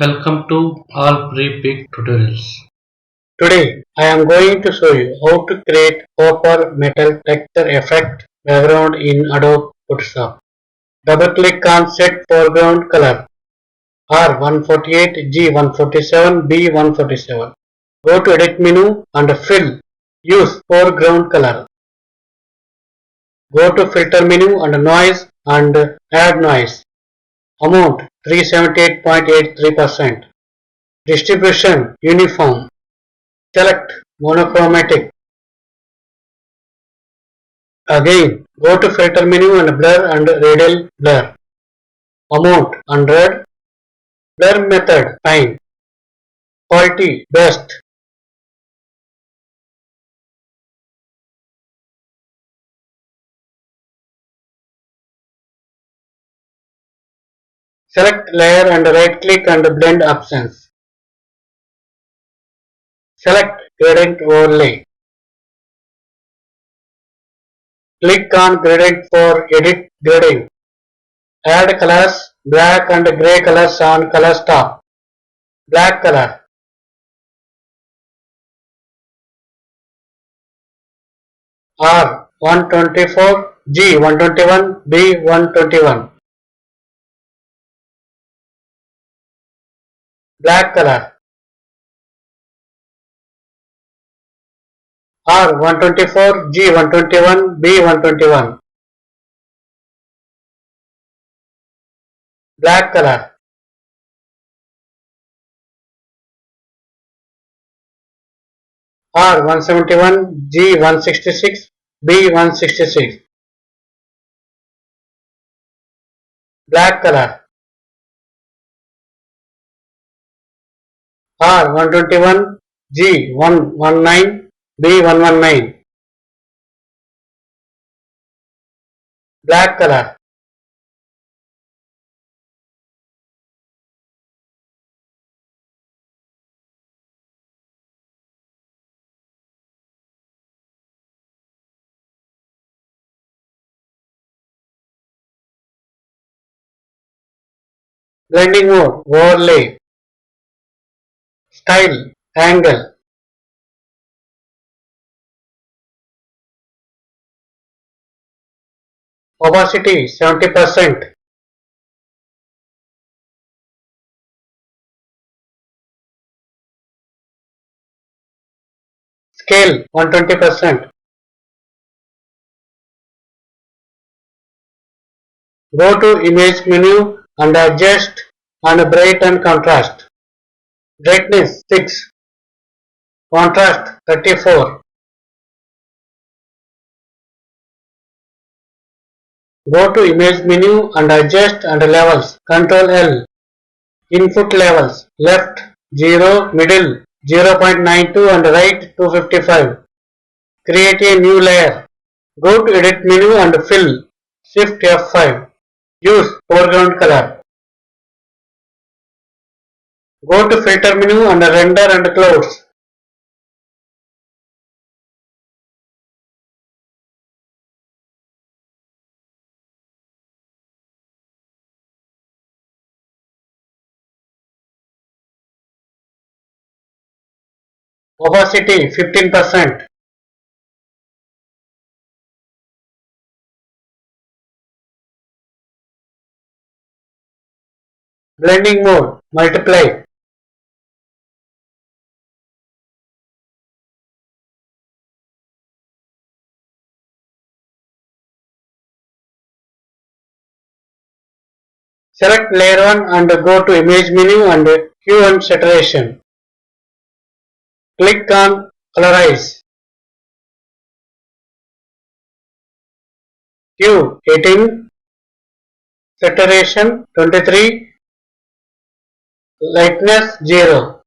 Welcome to all pre-pick tutorials. Today I am going to show you how to create copper metal texture effect background in Adobe Photoshop. Double click on set foreground color R148, G147, B147. Go to edit menu and fill. Use foreground color. Go to filter menu and noise and add noise. Amount 378.83%. Distribution uniform. Select monochromatic. Again, go to filter menu and blur and radial blur. Amount 100. Blur method fine. Quality best. Select layer and right click and blend options. Select gradient overlay. Click on gradient for edit grading. Add colors black and grey colors on color top. Black color. R124, G121, B121. Black color. R124, G121, B121. Black color. R171, G166, B166. Black color. R121, G119, B119. Black color. Blending mode, overlay. Style, angle. Opacity 70%. Scale 120%. Go to image menu and adjust and bright and contrast. Brightness 6. Contrast 34. Go to image menu and adjust and levels. Ctrl L. Input levels. Left 0, middle 0.92 and right 255. Create a new layer. Go to edit menu and fill. Shift F5. Use foreground color. Go to filter menu and render and clouds. Opacity 15%. Blending mode multiply. Select layer 1 and go to image menu and hue and saturation. Click on colorize. Hue 18, saturation 23, lightness 0.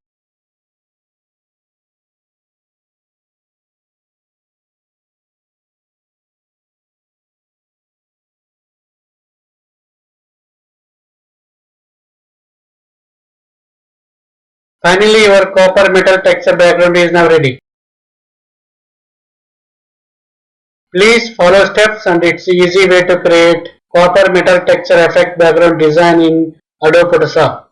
Finally, your copper metal texture background is now ready. Please follow steps and it's easy way to create copper metal texture effect background design in Adobe Photoshop.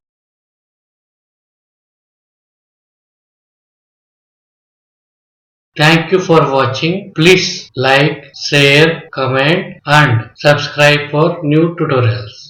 Thank you for watching. Please like, share, comment and subscribe for new tutorials.